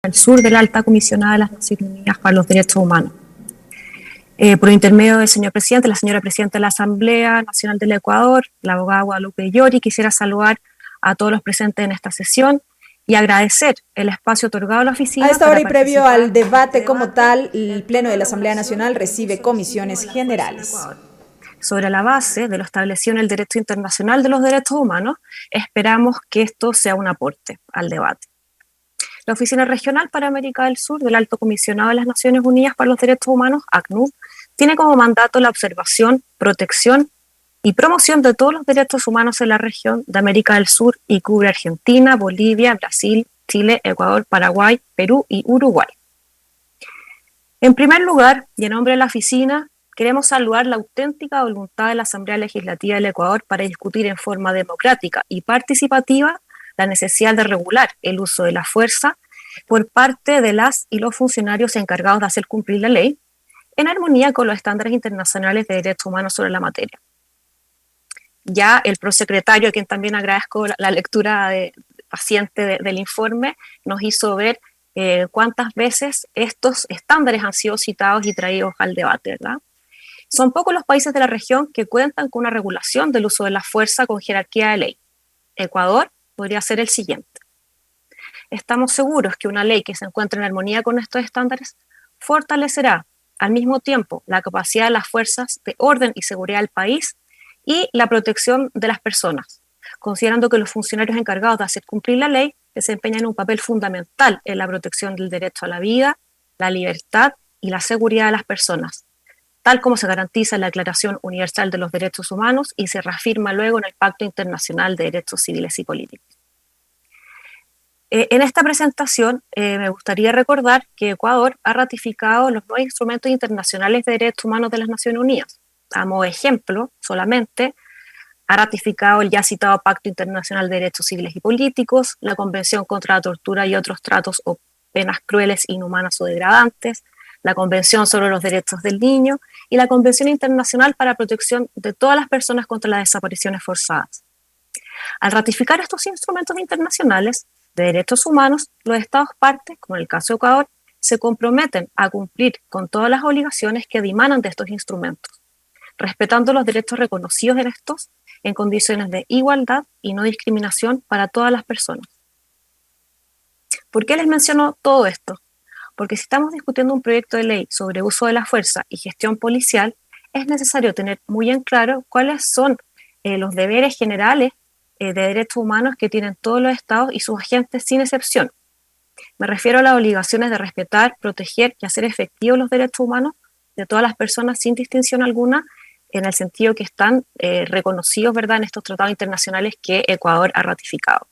al sur de la Alta Comisionada de las Naciones Unidas para los Derechos Humanos. Por intermedio del señor presidente, la señora presidenta de la Asamblea Nacional del Ecuador, la abogada Guadalupe Llori, quisiera saludar a todos los presentes en esta sesión y agradecer el espacio otorgado a la oficina. A esta hora y previo al debate como tal, el Pleno de la Asamblea Nacional recibe comisiones generales. Sobre la base de lo establecido en el Derecho Internacional de los Derechos Humanos, esperamos que esto sea un aporte al debate. La Oficina Regional para América del Sur del Alto Comisionado de las Naciones Unidas para los Derechos Humanos, ACNUD, tiene como mandato la observación, protección y promoción de todos los derechos humanos en la región de América del Sur y cubre Argentina, Bolivia, Brasil, Chile, Ecuador, Paraguay, Perú y Uruguay. En primer lugar, y en nombre de la oficina, queremos saludar la auténtica voluntad de la Asamblea Legislativa del Ecuador para discutir en forma democrática y participativa la necesidad de regular el uso de la fuerza por parte de las y los funcionarios encargados de hacer cumplir la ley, en armonía con los estándares internacionales de derechos humanos sobre la materia. Ya el prosecretario, a quien también agradezco la lectura paciente del informe, nos hizo ver cuántas veces estos estándares han sido citados y traídos al debate, ¿verdad? Son pocos los países de la región que cuentan con una regulación del uso de la fuerza con jerarquía de ley. Ecuador podría ser el siguiente. Estamos seguros que una ley que se encuentre en armonía con estos estándares fortalecerá al mismo tiempo la capacidad de las fuerzas de orden y seguridad del país y la protección de las personas, considerando que los funcionarios encargados de hacer cumplir la ley desempeñan un papel fundamental en la protección del derecho a la vida, la libertad y la seguridad de las personas, tal como se garantiza en la Declaración Universal de los Derechos Humanos y se reafirma luego en el Pacto Internacional de Derechos Civiles y Políticos. En esta presentación me gustaría recordar que Ecuador ha ratificado los nuevos instrumentos internacionales de derechos humanos de las Naciones Unidas. A modo de ejemplo, solamente ha ratificado el ya citado Pacto Internacional de Derechos Civiles y Políticos, la Convención contra la Tortura y otros tratos o penas crueles, inhumanas o degradantes, la Convención sobre los Derechos del Niño y la Convención Internacional para la Protección de todas las personas contra las desapariciones forzadas. Al ratificar estos instrumentos internacionales de derechos humanos, los Estados partes, como en el caso de Ecuador, se comprometen a cumplir con todas las obligaciones que dimanan de estos instrumentos, respetando los derechos reconocidos en estos en condiciones de igualdad y no discriminación para todas las personas. ¿Por qué les menciono todo esto? Porque si estamos discutiendo un proyecto de ley sobre uso de la fuerza y gestión policial, es necesario tener muy en claro cuáles son los deberes generales de derechos humanos que tienen todos los estados y sus agentes sin excepción. Me refiero a las obligaciones de respetar, proteger y hacer efectivos los derechos humanos de todas las personas sin distinción alguna, en el sentido que están reconocidos, ¿verdad?, en estos tratados internacionales que Ecuador ha ratificado.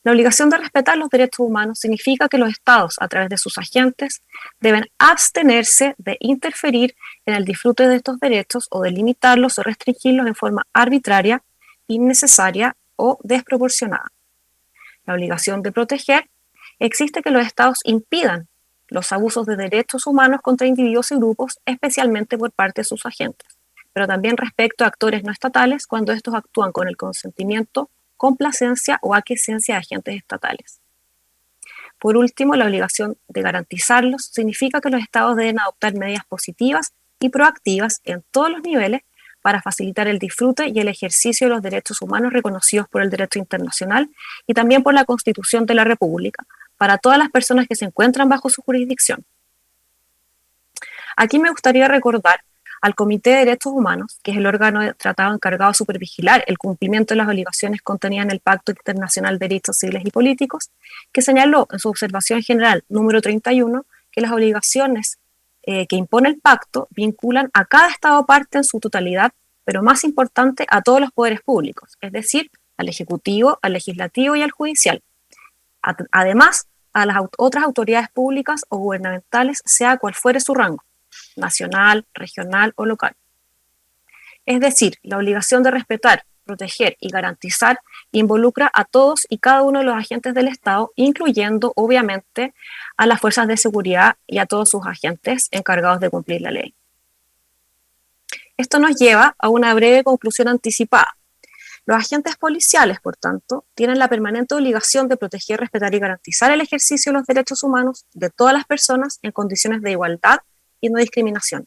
La obligación de respetar los derechos humanos significa que los estados, a través de sus agentes, deben abstenerse de interferir en el disfrute de estos derechos o de limitarlos o restringirlos en forma arbitraria, innecesaria o desproporcionada. La obligación de proteger existe que los estados impidan los abusos de derechos humanos contra individuos y grupos, especialmente por parte de sus agentes, pero también respecto a actores no estatales cuando estos actúan con el consentimiento, complacencia o aquiescencia de agentes estatales. Por último, la obligación de garantizarlos significa que los estados deben adoptar medidas positivas y proactivas en todos los niveles para facilitar el disfrute y el ejercicio de los derechos humanos reconocidos por el derecho internacional y también por la Constitución de la República, para todas las personas que se encuentran bajo su jurisdicción. Aquí me gustaría recordar al Comité de Derechos Humanos, que es el órgano de tratado encargado de supervigilar el cumplimiento de las obligaciones contenidas en el Pacto Internacional de Derechos Civiles y Políticos, que señaló en su observación general número 31 que las obligaciones que impone el pacto vinculan a cada Estado parte en su totalidad, pero más importante a todos los poderes públicos, es decir, al Ejecutivo, al Legislativo y al Judicial. Además, a las otras autoridades públicas o gubernamentales, sea cual fuere su rango, nacional, regional o local. Es decir, la obligación de respetar, proteger y garantizar involucra a todos y cada uno de los agentes del Estado, incluyendo, obviamente, a las fuerzas de seguridad y a todos sus agentes encargados de cumplir la ley. Esto nos lleva a una breve conclusión anticipada. Los agentes policiales, por tanto, tienen la permanente obligación de proteger, respetar y garantizar el ejercicio de los derechos humanos de todas las personas en condiciones de igualdad y no discriminación.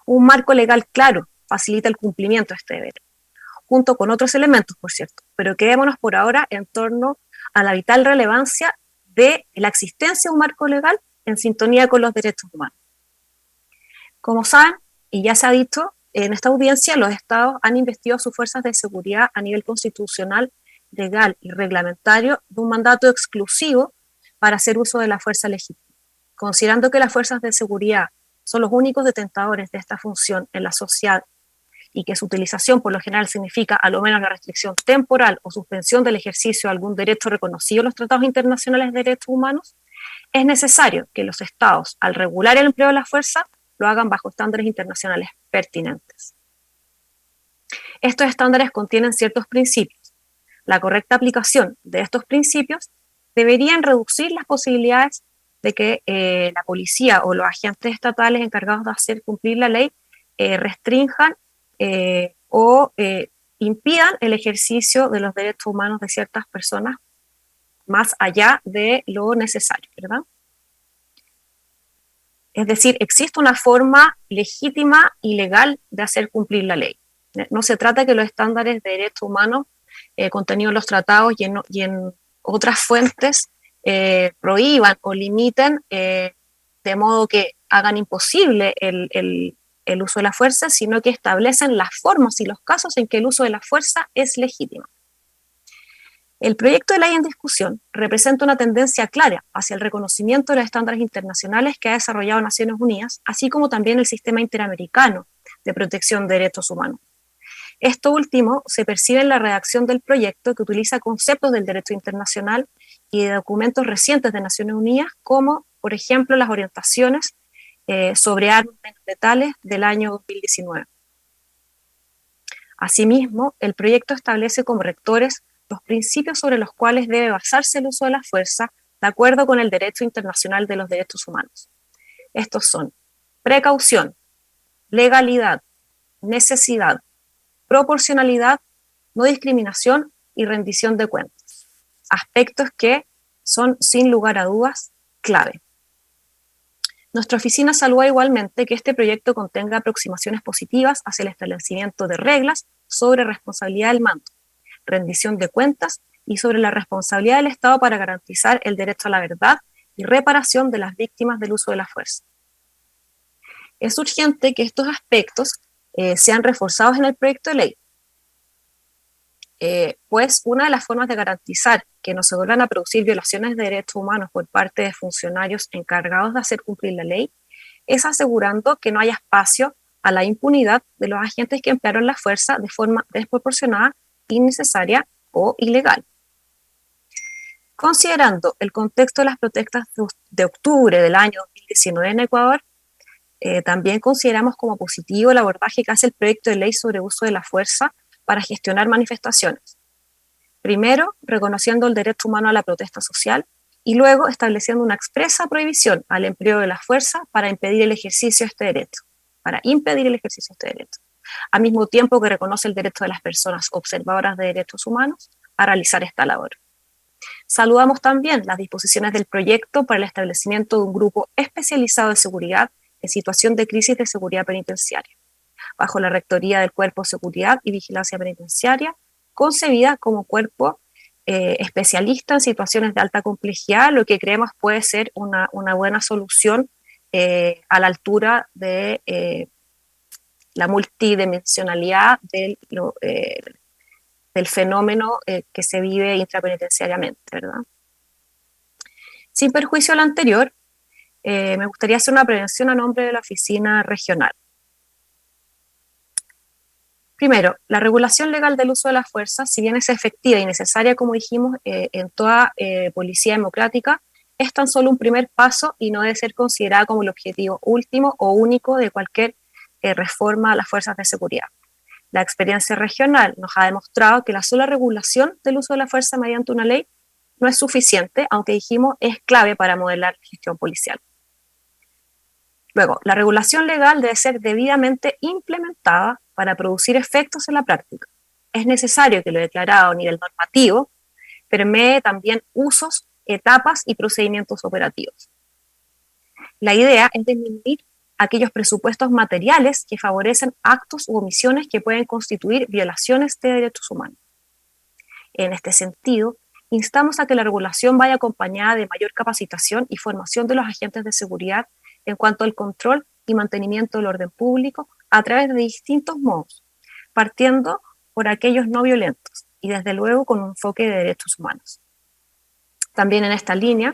Un marco legal claro facilita el cumplimiento de este deber, junto con otros elementos, por cierto, pero quedémonos por ahora en torno a la vital relevancia de la existencia de un marco legal en sintonía con los derechos humanos. Como saben, y ya se ha dicho, en esta audiencia los estados han investido a sus fuerzas de seguridad a nivel constitucional, legal y reglamentario de un mandato exclusivo para hacer uso de la fuerza legítima. Considerando que las fuerzas de seguridad son los únicos detentadores de esta función en la sociedad y que su utilización por lo general significa a lo menos la restricción temporal o suspensión del ejercicio de algún derecho reconocido en los tratados internacionales de derechos humanos, es necesario que los estados, al regular el empleo de la fuerza, lo hagan bajo estándares internacionales pertinentes. Estos estándares contienen ciertos principios. La correcta aplicación de estos principios deberían reducir las posibilidades de que la policía o los agentes estatales encargados de hacer cumplir la ley restrinjan o impidan el ejercicio de los derechos humanos de ciertas personas más allá de lo necesario, ¿verdad? Es decir, existe una forma legítima y legal de hacer cumplir la ley. No se trata de que los estándares de derechos humanos contenidos en los tratados y en otras fuentes prohíban o limiten de modo que hagan imposible el uso de la fuerza, sino que establecen las formas y los casos en que el uso de la fuerza es legítimo. El proyecto de ley en discusión representa una tendencia clara hacia el reconocimiento de los estándares internacionales que ha desarrollado Naciones Unidas, así como también el sistema interamericano de protección de derechos humanos. Esto último se percibe en la redacción del proyecto, que utiliza conceptos del derecho internacional y de documentos recientes de Naciones Unidas, como, por ejemplo, las orientaciones sobre armas letales del año 2019. Asimismo, el proyecto establece como rectores los principios sobre los cuales debe basarse el uso de la fuerza de acuerdo con el derecho internacional de los derechos humanos. Estos son precaución, legalidad, necesidad, proporcionalidad, no discriminación y rendición de cuentas. Aspectos que son, sin lugar a dudas, clave. Nuestra oficina saluda igualmente que este proyecto contenga aproximaciones positivas hacia el establecimiento de reglas sobre responsabilidad del mando, rendición de cuentas y sobre la responsabilidad del Estado para garantizar el derecho a la verdad y reparación de las víctimas del uso de la fuerza. Es urgente que estos aspectos sean reforzados en el proyecto de ley, pues una de las formas de garantizar que no se vuelvan a producir violaciones de derechos humanos por parte de funcionarios encargados de hacer cumplir la ley es asegurando que no haya espacio a la impunidad de los agentes que emplearon la fuerza de forma desproporcionada, innecesaria o ilegal. Considerando el contexto de las protestas de octubre del año 2019 en Ecuador, también consideramos como positivo el abordaje que hace el proyecto de ley sobre uso de la fuerza para gestionar manifestaciones. Primero, reconociendo el derecho humano a la protesta social y luego estableciendo una expresa prohibición al empleo de la fuerza para impedir el ejercicio de este derecho, al mismo tiempo que reconoce el derecho de las personas observadoras de derechos humanos a realizar esta labor. Saludamos también las disposiciones del proyecto para el establecimiento de un grupo especializado de seguridad en situación de crisis de seguridad penitenciaria, bajo la rectoría del Cuerpo de Seguridad y Vigilancia Penitenciaria, concebida como cuerpo especialista en situaciones de alta complejidad, lo que creemos puede ser una buena solución a la altura de la multidimensionalidad del fenómeno que se vive intrapenitenciariamente, ¿verdad? Sin perjuicio a lo anterior, me gustaría hacer una prevención a nombre de la oficina regional. Primero, la regulación legal del uso de la fuerza, si bien es efectiva y necesaria, como dijimos, en toda policía democrática, es tan solo un primer paso y no debe ser considerada como el objetivo último o único de cualquier reforma a las fuerzas de seguridad. La experiencia regional nos ha demostrado que la sola regulación del uso de la fuerza mediante una ley no es suficiente, aunque dijimos es clave para modelar la gestión policial. Luego, la regulación legal debe ser debidamente implementada para producir efectos en la práctica. es necesario que lo declarado a nivel normativo permee también usos, etapas y procedimientos operativos. La idea es disminuir aquellos presupuestos materiales que favorecen actos u omisiones que pueden constituir violaciones de derechos humanos. En este sentido, instamos a que la regulación vaya acompañada de mayor capacitación y formación de los agentes de seguridad en cuanto al control y mantenimiento del orden público a través de distintos modos, partiendo por aquellos no violentos y desde luego con un enfoque de derechos humanos. También en esta línea,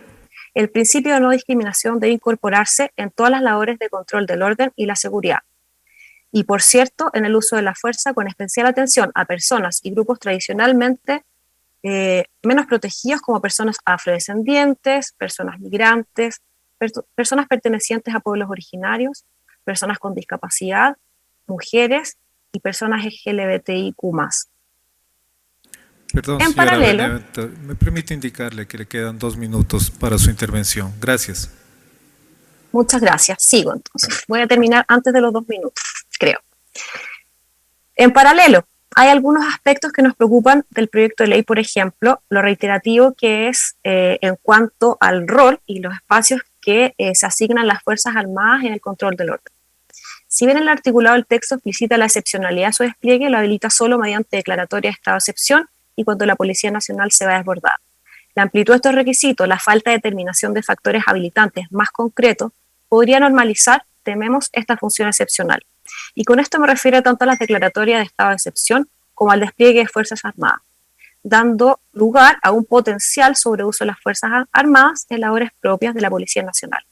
el principio de no discriminación debe incorporarse en todas las labores de control del orden y la seguridad. Y por cierto, en el uso de la fuerza con especial atención a personas y grupos tradicionalmente menos protegidos como personas afrodescendientes, personas migrantes, personas pertenecientes a pueblos originarios, personas con discapacidad, mujeres y personas LGBTIQ+. Perdón, En señora paralelo, Benavente, me permite indicarle que le quedan 2 minutos para su intervención. Gracias. muchas gracias. Sigo entonces. Voy a terminar antes de los 2 minutos, creo. En paralelo, hay algunos aspectos que nos preocupan del proyecto de ley, por ejemplo, lo reiterativo que es en cuanto al rol y los espacios que se asignan las Fuerzas Armadas en el control del orden. Si bien el articulado del texto explicita la excepcionalidad de su despliegue, lo habilita solo mediante declaratoria de estado de excepción y cuando la Policía Nacional se va desbordada. La amplitud de estos requisitos, la falta de determinación de factores habilitantes más concretos, podría normalizar, tememos, esta función excepcional. Y con esto me refiero tanto a las declaratorias de estado de excepción como al despliegue de Fuerzas Armadas, dando lugar a un potencial sobreuso de las Fuerzas Armadas en labores propias de la Policía Nacional.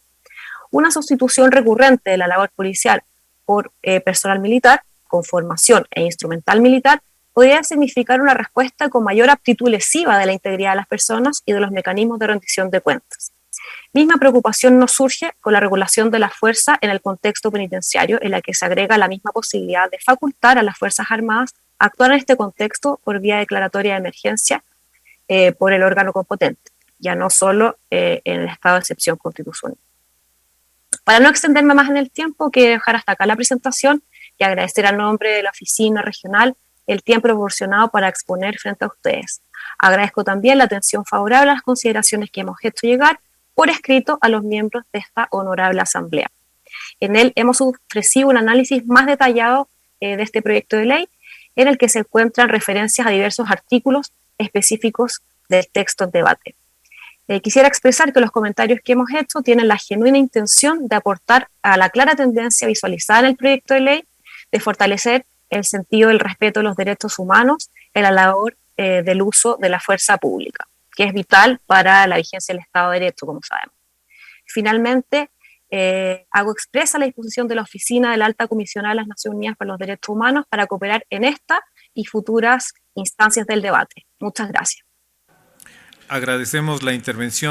Una sustitución recurrente de la labor policial por personal militar, con formación e instrumental militar, podría significar una respuesta con mayor aptitud lesiva de la integridad de las personas y de los mecanismos de rendición de cuentas. Misma preocupación nos surge con la regulación de la fuerza en el contexto penitenciario, en la que se agrega la misma posibilidad de facultar a las Fuerzas Armadas a actuar en este contexto por vía declaratoria de emergencia por el órgano competente, ya no solo en el estado de excepción constitucional. Para no extenderme más en el tiempo, quiero dejar hasta acá la presentación y agradecer a nombre de la oficina regional el tiempo proporcionado para exponer frente a ustedes. Agradezco también la atención favorable a las consideraciones que hemos hecho llegar por escrito a los miembros de esta honorable asamblea. En él hemos ofrecido un análisis más detallado de este proyecto de ley, en el que se encuentran referencias a diversos artículos específicos del texto en debate. Quisiera expresar que los comentarios que hemos hecho tienen la genuina intención de aportar a la clara tendencia visualizada en el proyecto de ley, de fortalecer el sentido del respeto de los derechos humanos en la labor del uso de la fuerza pública, que es vital para la vigencia del Estado de Derecho, como sabemos. Finalmente, hago expresa la disposición de la Oficina de la Alta Comisionada de las Naciones Unidas para los Derechos Humanos para cooperar en esta y futuras instancias del debate. Muchas gracias. Agradecemos la intervención